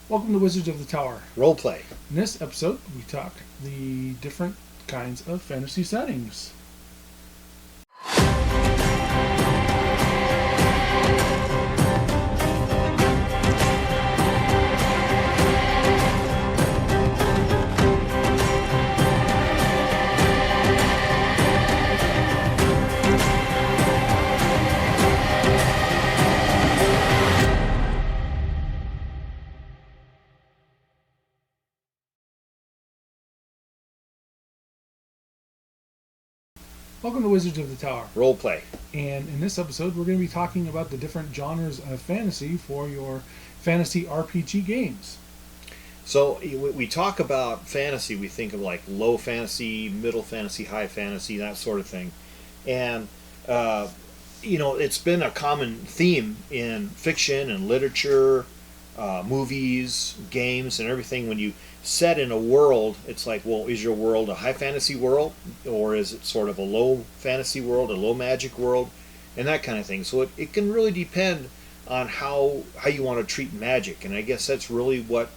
Welcome to Wizards of the Tower. Roleplay. In this episode, we talk the different kinds of fantasy settings. Welcome to Wizards of the Tower. Roleplay. And in this episode, we're going to be talking about the different genres of fantasy for your fantasy RPG games. So we talk about fantasy, we think of like low fantasy, middle fantasy, high fantasy, that sort of thing. And, it's been a common theme in fiction and literature, movies, games, and everything. When you set in a world, it's like, well, is your world a high fantasy world, or is it sort of a low fantasy world, a low magic world, and that kind of thing. So it can really depend on how you want to treat magic, and I guess that's really what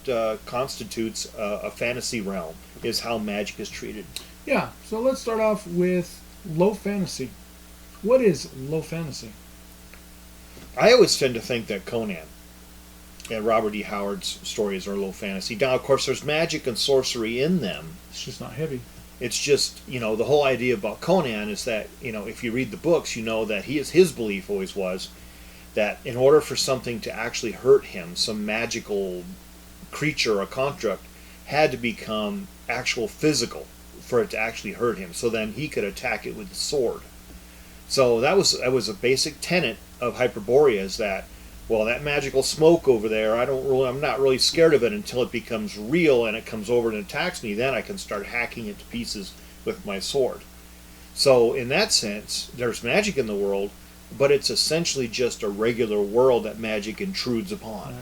constitutes a fantasy realm, is how magic is treated. Yeah, so let's start off with low fantasy. What is low fantasy? I always tend to think that Conan and Robert E. Howard's stories are low fantasy. Now, of course, there's magic and sorcery in them. It's just not heavy. It's just, the whole idea about Conan is that, if you read the books, you know that his belief always was that in order for something to actually hurt him, some magical creature or construct had to become actual physical for it to actually hurt him. So then he could attack it with the sword. So that was a basic tenet of Hyperborea, is that, well, that magical smoke over there, I'm not really scared of it until it becomes real and it comes over and attacks me. Then I can start hacking it to pieces with my sword. So in that sense, there's magic in the world, but it's essentially just a regular world that magic intrudes upon.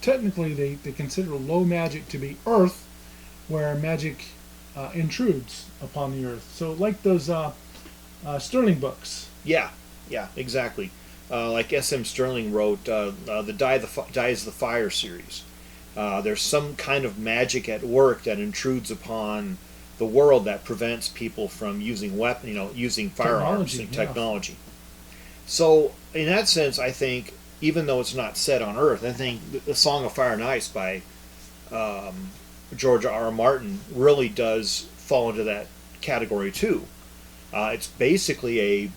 Technically, they consider low magic to be Earth, where magic intrudes upon the Earth. So like those Sterling books. Yeah, exactly. Like S.M. Sterling wrote the Dies the Fire series. There's some kind of magic at work that intrudes upon the world that prevents people from using using firearms and technology. So in that sense, I think, even though it's not set on Earth, I think the Song of Fire and Ice by George R. R. Martin really does fall into that category too. It's basically a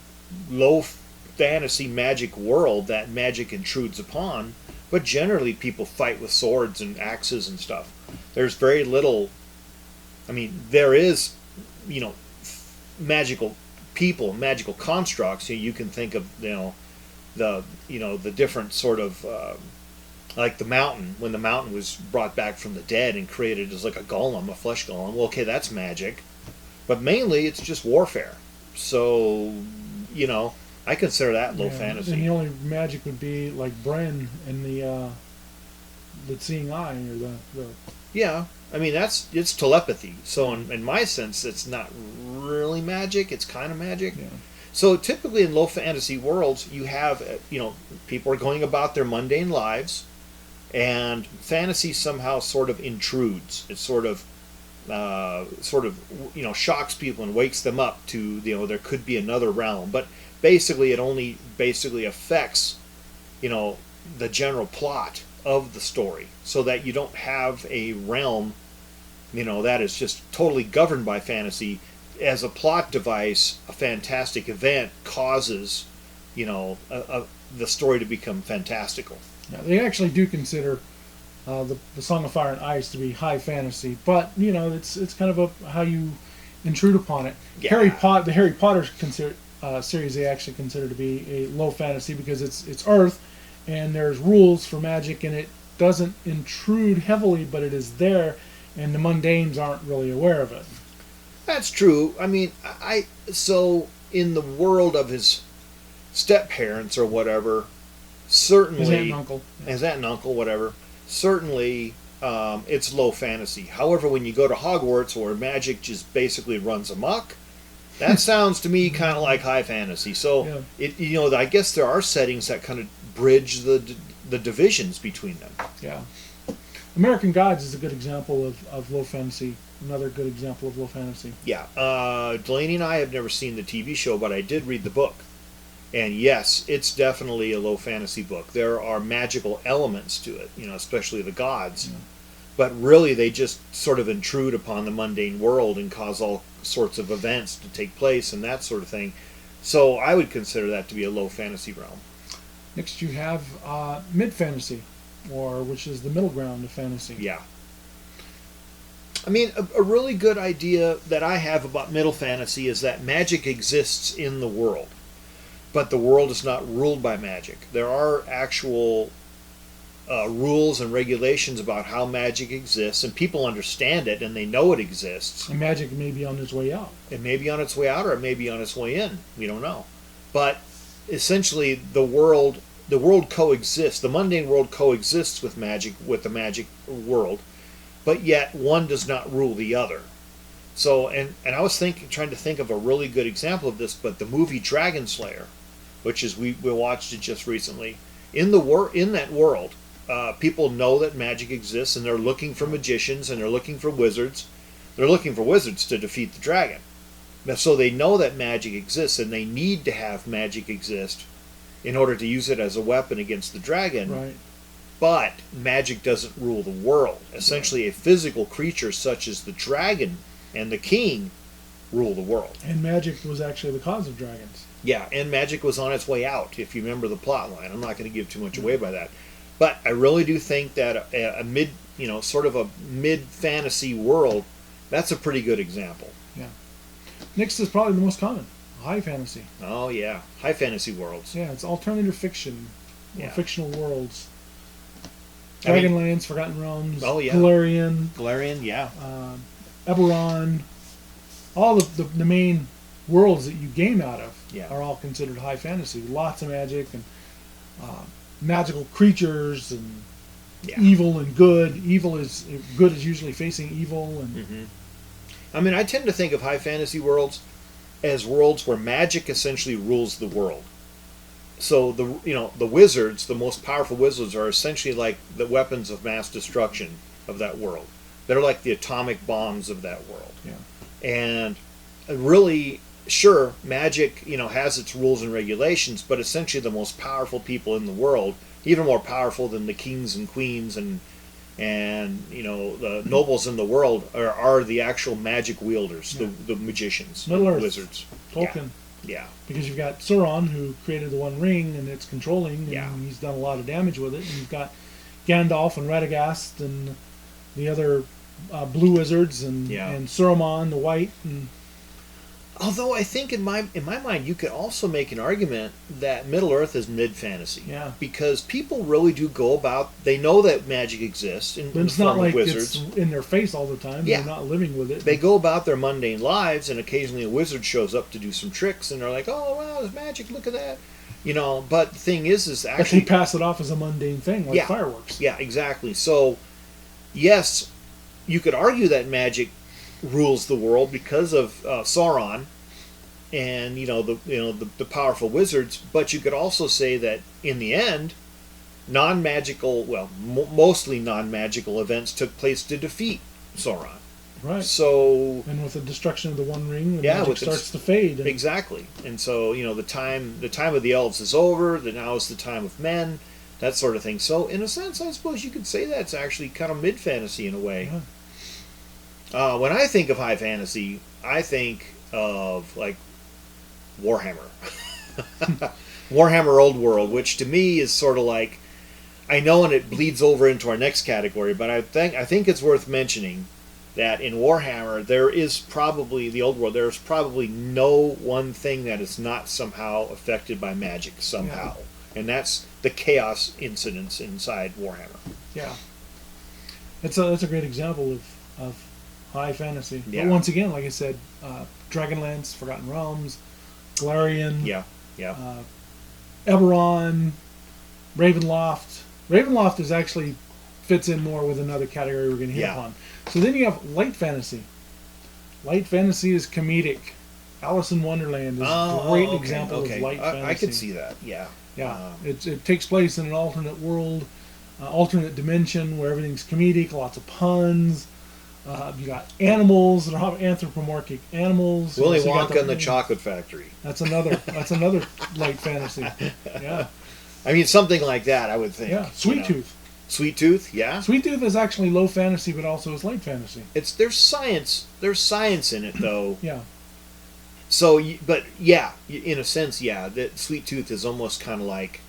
low fantasy magic world that magic intrudes upon, but generally people fight with swords and axes and stuff. There's very little. There is, magical people, magical constructs. You can think of the different sort of like the mountain, when the mountain was brought back from the dead and created as like a golem, a flesh golem. Well, okay, that's magic, but mainly it's just warfare. So I consider that low fantasy. And the only magic would be like Bren and the seeing eye, or the Yeah, it's telepathy. So in my sense, it's not really magic. It's kind of magic. Yeah. So typically in low fantasy worlds, you have people are going about their mundane lives, and fantasy somehow sort of intrudes. It sort of shocks people and wakes them up to there could be another realm, but basically it only affects the general plot of the story, so that you don't have a realm that is just totally governed by fantasy. As a plot device, a fantastic event causes the story to become fantastical. Yeah, they actually do consider the Song of Fire and Ice to be high fantasy, but it's kind of how you intrude upon it. Yeah. The Harry Potter series they actually consider to be a low fantasy, because it's Earth and there's rules for magic, and it doesn't intrude heavily, but it is there, and the mundanes aren't really aware of it. That's true. So in the world of his step-parents or whatever, certainly His aunt and uncle. His aunt and uncle, whatever, certainly it's low fantasy. However, when you go to Hogwarts, where magic just basically runs amok, that sounds to me kind of like high fantasy. So yeah. I guess there are settings that kind of bridge the divisions between them. Yeah. American Gods is a good example of low fantasy. Another good example of low fantasy. Yeah. Delaney and I have never seen the TV show, but I did read the book. And yes, it's definitely a low fantasy book. There are magical elements to it, especially the gods. Yeah. But really, they just sort of intrude upon the mundane world and cause all sorts of events to take place and that sort of thing. So I would consider that to be a low fantasy realm. Next, you have mid fantasy, which is the middle ground of fantasy. Yeah. I mean, a really good idea that I have about middle fantasy is that magic exists in the world, but the world is not ruled by magic. There are actual rules and regulations about how magic exists, and people understand it and they know it exists. And magic may be on its way out. It may be on its way out, or it may be on its way in. We don't know. But essentially, the world coexists. The mundane world coexists with the magic world, but yet one does not rule the other. So, and I was trying to think of a really good example of this, but the movie Dragon Slayer, which is we watched it just recently. In that world, people know that magic exists, and they're looking for magicians, and they're looking for wizards. They're looking for wizards to defeat the dragon. So they know that magic exists, and they need to have magic exist in order to use it as a weapon against the dragon. Right. But magic doesn't rule the world. Essentially, a physical creature such as the dragon and the king rule the world. And magic was actually the cause of dragons. Yeah, and magic was on its way out, if you remember the plot line. I'm not going to give too much away by that. But I really do think that sort of a mid-fantasy world, that's a pretty good example. Yeah. Next is probably the most common, high fantasy. Oh, yeah. High fantasy worlds. Yeah, it's alternative fiction, or Yeah. fictional worlds. Dragonlance, Forgotten Realms, Oh, yeah. Galarian, yeah. Eberron, all the main worlds that you game out of Yeah. are all considered high fantasy. Lots of magic and magical creatures and Yeah. evil and good. Good is usually facing evil and Mm-hmm. I mean, I tend to think of high fantasy worlds as worlds where magic essentially rules the world. So the wizards, the most powerful wizards, are essentially like the weapons of mass destruction of that world. They're like the atomic bombs of that world. Yeah. And really, sure, magic has its rules and regulations, but essentially the most powerful people in the world, even more powerful than the kings and queens and the nobles in the world, are the actual magic wielders, Yeah. the magicians, Middle Earth. wizards. Tolkien. Yeah. Because you've got Sauron, who created the One Ring, and it's controlling, and Yeah. he's done a lot of damage with it. And you've got Gandalf and Radagast and the other blue wizards, and Saruman, the white. And Although I think in my mind you could also make an argument that Middle Earth is mid fantasy. Yeah. Because people really do go about, they know that magic exists in but the it's not form like of wizards. it's in their face all the time. Yeah. They're not living with it. They go about their mundane lives, and occasionally a wizard shows up to do some tricks, and they're like, "Oh wow, there's magic! Look at that!" But the thing is But they actually, pass it off as a mundane thing, like fireworks. yeah, exactly. So, yes, you could argue that magic rules the world because of Sauron and the powerful wizards, but you could also say that in the end, mostly non-magical events took place to defeat Sauron. Right. So, and with the destruction of the One Ring, the Yeah, magic with the- starts to fade. And exactly. And so, the time of the elves is over. Now is the time of men, that sort of thing. So, in a sense, I suppose you could say that's actually kind of mid fantasy in a way. Yeah. When I think of high fantasy, I think of like Warhammer, Warhammer Old World, which to me is sort of like, I know, and it bleeds over into our next category, but I think it's worth mentioning that in Warhammer there is probably the Old World. There's probably no one thing that is not somehow affected by magic somehow, and that's the chaos incidents inside Warhammer. Yeah. That's a great example of high fantasy. Yeah. But once again, like I said, Dragonlance, Forgotten Realms, Galarian, Yeah. Eberron, Ravenloft. Ravenloft is actually fits in more with another category we're going to hit upon. So then you have light fantasy. Light fantasy is comedic. Alice in Wonderland is a great example of light fantasy. I could see that. Yeah. Yeah, it takes place in an alternate world. alternate dimension where everything's comedic, lots of puns. You got animals that are anthropomorphic animals. Willy So you got Wonka and the Chocolate Factory. That's another light fantasy. Yeah. I mean, something like that, I would think. Yeah. Sweet Tooth. Sweet Tooth, yeah. Sweet Tooth is actually low fantasy, but also is light fantasy. There's science. There's science in it, though. Yeah. So, but yeah, in a sense, yeah, that Sweet Tooth is almost kind of like,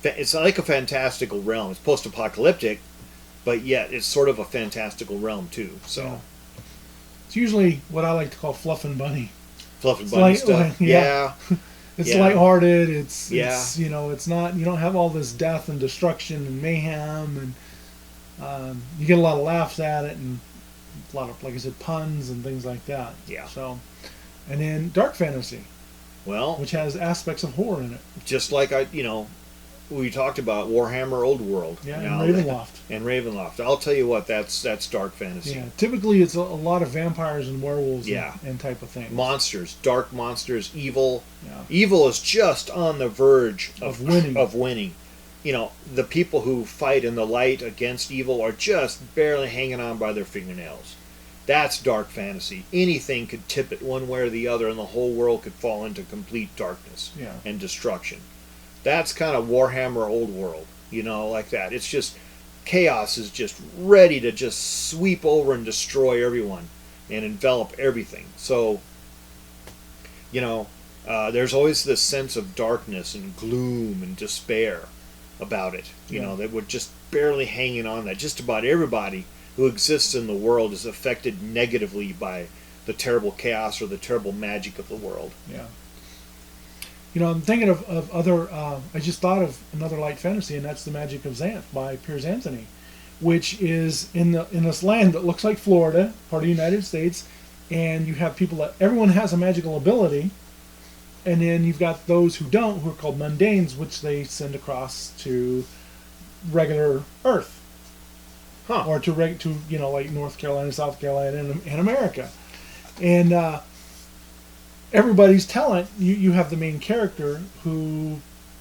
it's like a fantastical realm. It's post-apocalyptic, but yet it's sort of a fantastical realm too. So, yeah. It's usually what I like to call fluff and bunny. Fluff and bunny stuff. Yeah. It's lighthearted. It's it's not, you don't have all this death and destruction and mayhem, and you get a lot of laughs at it and a lot of, like I said, puns and things like that. Yeah. So, and then dark fantasy, well, which has aspects of horror in it. Just like we talked about Warhammer Old World. Yeah, and Ravenloft. And Ravenloft. I'll tell you what, that's dark fantasy. Yeah, typically it's a lot of vampires and werewolves yeah. and type of things. Monsters, dark monsters, evil. Yeah. Evil is just on the verge of winning. Of winning. The people who fight in the light against evil are just barely hanging on by their fingernails. That's dark fantasy. Anything could tip it one way or the other, and the whole world could fall into complete darkness and destruction. That's kind of Warhammer Old World, like that. It's just, chaos is just ready to just sweep over and destroy everyone and envelop everything. So, there's always this sense of darkness and gloom and despair about it, that we're just barely hanging on that. Just about everybody who exists in the world is affected negatively by the terrible chaos or the terrible magic of the world. Yeah. I'm thinking of other. I just thought of another light fantasy, and that's The Magic of Xanth by Piers Anthony, which is in this land that looks like Florida, part of the United States, and you have people that everyone has a magical ability, and then you've got those who don't, who are called mundanes, which they send across to regular Earth, or to like North Carolina, South Carolina, and America, and. Everybody's talent, you have the main character who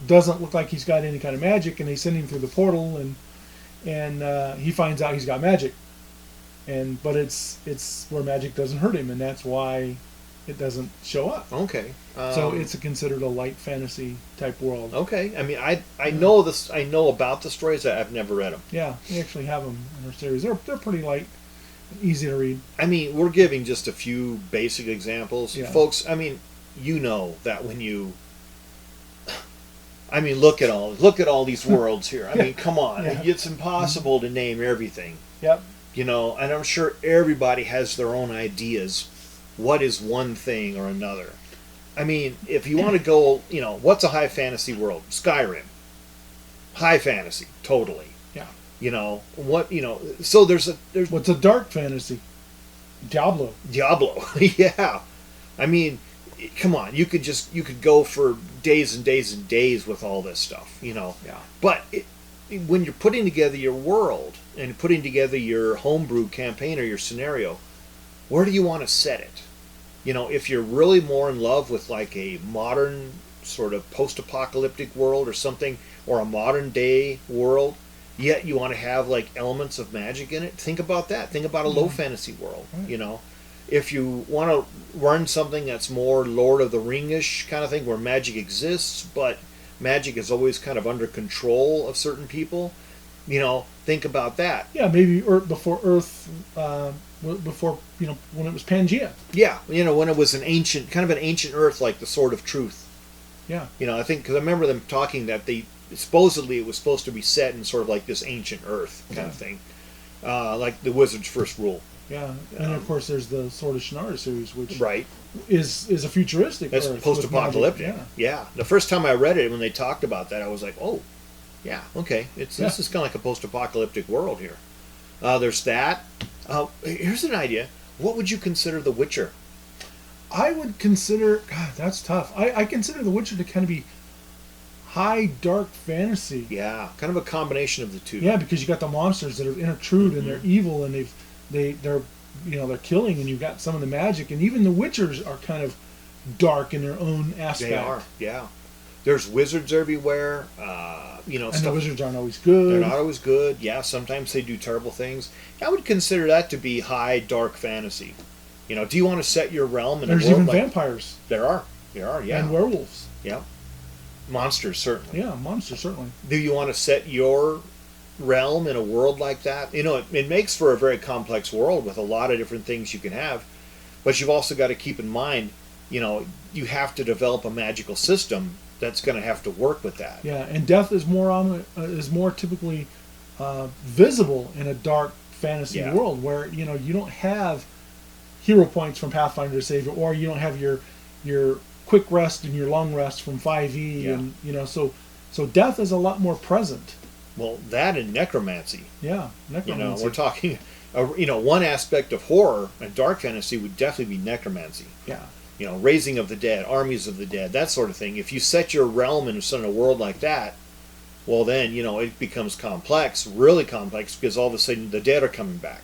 doesn't look like he's got any kind of magic, and they send him through the portal, and he finds out he's got magic, but it's where magic doesn't hurt him, and that's why it doesn't show up. Okay. So it's considered a light fantasy type world. Okay. I mean, I know this. I know about the stories. I've never read them. Yeah, we actually have them in our series. They're pretty light. Easy to read. I mean, we're giving just a few basic examples. Yeah. Folks, I mean, that when you... I mean, look at all these worlds here. I mean, come on. Yeah. It's impossible to name everything. Yep. And I'm sure everybody has their own ideas. What is one thing or another? I mean, if you want to go, what's a high fantasy world? Skyrim. High fantasy, totally. So there's what's a dark fantasy? Diablo. Yeah. I mean, come on, you could go for days and days and days with all this stuff, Yeah. But when you're putting together your world and putting together your homebrew campaign or your scenario, where do you want to set it? If you're really more in love with like a modern sort of post-apocalyptic world or something, or a modern day world, yet you want to have like elements of magic in it, think about that. Think about a low fantasy world, Right. If you want to run something that's more Lord of the Ring-ish kind of thing, where magic exists, but magic is always kind of under control of certain people, think about that. Yeah, maybe before Earth, before, when it was Pangea. Yeah, when it was an ancient Earth, like the Sword of Truth. Yeah. I think, because I remember them talking that supposedly it was supposed to be set in sort of like this ancient Earth kind of thing, like the Wizard's First Rule. Yeah, and of course there's the Sword of Shannara series, which right is a futuristic. That's Earth post-apocalyptic. Yeah. The first time I read it, when they talked about that, I was like, oh, yeah, okay. This is kind of like a post-apocalyptic world here. There's that. Here's an idea. What would you consider The Witcher? I would consider. God, that's tough. I consider The Witcher to kind of be high dark fantasy. Yeah, kind of a combination of the two. Yeah, because you got the monsters that are intrude and they're evil and they're killing, and you've got some of the magic, and even the Witchers are kind of dark in their own aspect. They are, yeah. There's wizards everywhere. And Stuff. the wizards aren't always good. They're not always good. Yeah, sometimes they do terrible things. I would consider that to be high dark fantasy. Do you want to set your realm in There's a world even like vampires. There are, yeah, And werewolves. yeah, monsters certainly. Yeah, monsters certainly. Do you want to set your realm in a world like that? It makes for a very complex world with a lot of different things you can have, but you've also got to keep in mind, you have to develop a magical system that's going to have to work with that. Yeah, and death is more typically visible in a dark fantasy Yeah. world where you don't have hero points from Pathfinder to save you, or you don't have your quick rest and your long rest from 5e, Yeah. and so death is a lot more present. Well, that and necromancy. Yeah, necromancy. We're talking. One aspect of horror and dark fantasy would definitely be necromancy. Yeah, Raising of the dead, armies of the dead, that sort of thing. If you set your realm in a world like that, well then, it becomes complex, really complex, because all of a sudden the dead are coming back.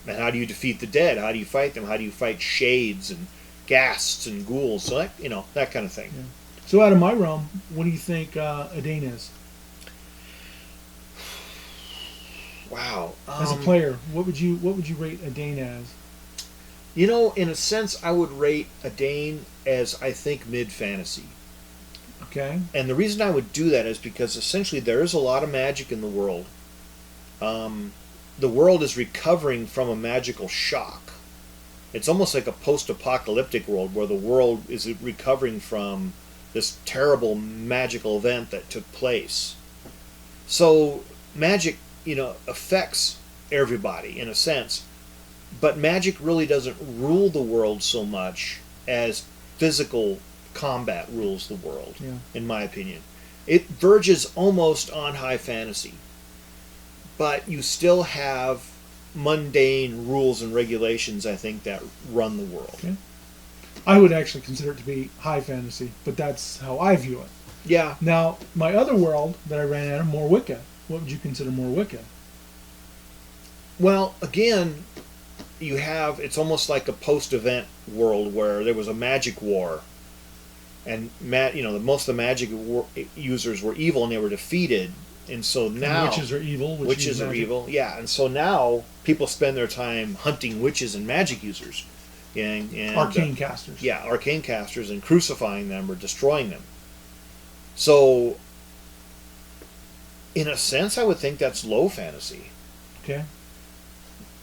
And how do you defeat the dead? How do you fight them? How do you fight shades and ghasts and ghouls? So that kind of thing. yeah. So out of my realm, what do you think Adane is? Wow. As a player, what would you rate Adane as? In a sense, I would rate Adane as, I think, mid-fantasy. Okay. And the reason I would do that is because essentially there is a lot of magic in the world. The world is recovering from a magical shock. It's almost like a post-apocalyptic world where the world is recovering from this terrible magical event that took place. So magic, affects everybody in a sense, but magic really doesn't rule the world so much as physical combat rules the world, in my opinion. It verges almost on high fantasy, but you still have mundane rules and regulations, I think, that run the world. Okay. I would actually consider it to be high fantasy, but that's how I view it. Yeah. Now, my other world that I ran out of, more Wicca. What would you consider more Wicca? Well, again, it's almost like a post-event world where there was a magic war, and most of the magic users were evil and they were defeated, and so now And witches are evil. Witches are evil, yeah, and so now people spend their time hunting witches and magic users, and Arcane casters. yeah, arcane casters, and crucifying them or destroying them. So, in a sense, I would think that's low fantasy. Okay.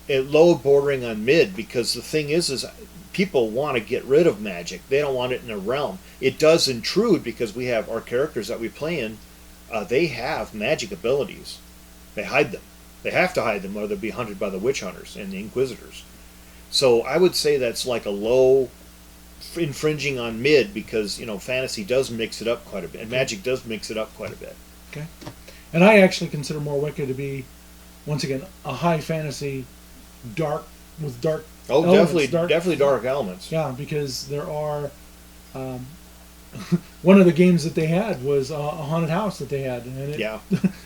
Low bordering on mid, because the thing is people want to get rid of magic. They don't want it in their realm. It does intrude because we have our characters that we play in. They have magic abilities. They hide them. They have to hide them, or they'll be hunted by the witch hunters and the inquisitors. So I would say that's like a low infringing on mid, because fantasy does mix it up quite a bit, and magic does mix it up quite a bit. Okay. And I actually consider more Wicca to be, once again, a high fantasy, dark Oh, elements, definitely dark elements. Yeah, because there are. One of the games that they had was a haunted house that they had, and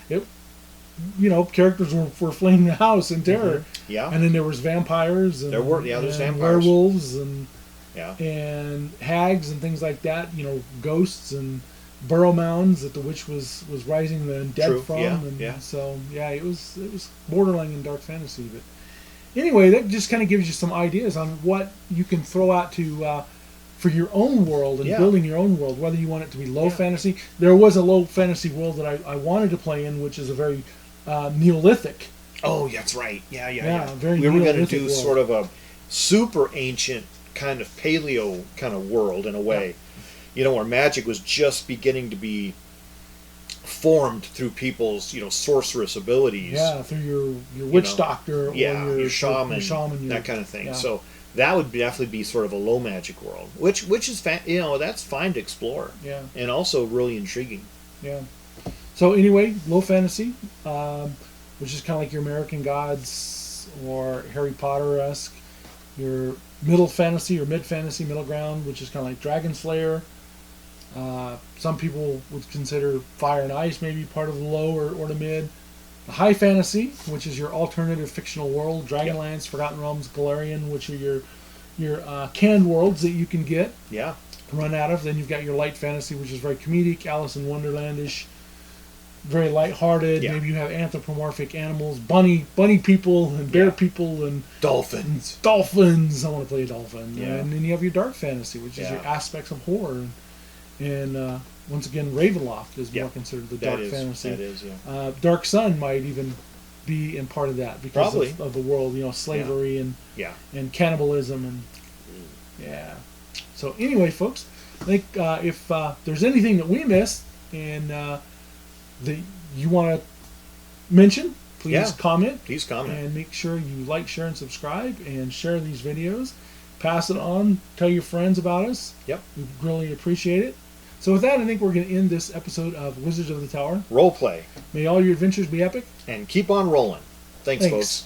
it characters were fleeing the house in terror. Mm-hmm. Yeah. And then there was vampires. And, there's and vampires. werewolves and Yeah. and hags and things like that. Ghosts and burrow mounds that the witch was rising the dead True. from. Yeah. And Yeah. so it was borderline in dark fantasy. But anyway, that just kind of gives you some ideas on what you can throw out to. For your own world and Yeah. building your own world, whether you want it to be low Yeah. fantasy. There was a low fantasy world that I wanted to play in, which is a very Neolithic. Oh, that's right. Yeah. Very we were going to Neolithic do world. sort of a super ancient kind of paleo kind of world in a way, where magic was just beginning to be formed through people's sorcerous abilities. Yeah, through your witch doctor or your shaman, your, that kind of thing. Yeah. So that would definitely be sort of a low magic world, which is that's fine to explore. Yeah. And also really intriguing. Yeah. So anyway, low fantasy, which is kind of like your American Gods or Harry Potter-esque. Your middle fantasy or mid fantasy, middle ground, which is kind of like Dragon Slayer. Some people would consider Fire and Ice maybe part of the low or the mid. The high fantasy, which is your alternative fictional world, Dragonlance, Forgotten Realms, Galarian, which are your canned worlds that you can get, Yeah. run out of. Then you've got your light fantasy, which is very comedic, Alice in Wonderlandish, very lighthearted. Yeah. Maybe you have anthropomorphic animals, bunny people and bear Yeah. people and Dolphins. dolphins. I want to play a dolphin. Yeah. And then you have your dark fantasy, which is Yeah. your aspects of horror. And once again, Ravenloft is Yeah. more considered the That dark is. fantasy. That is. Yeah. Dark Sun might even be in part of that because Probably. of the world, slavery Yeah. and cannibalism and yeah. So anyway, folks, I think if there's anything that we missed and that you want to mention, please Yeah. comment Please comment. and make sure you like, share, and subscribe and share these videos. Pass it on. Tell your friends about us. Yep. We really appreciate it. So with that, I think we're going to end this episode of Wizards of the Tower. Role play. May all your adventures be epic. And keep on rolling. Thanks, folks.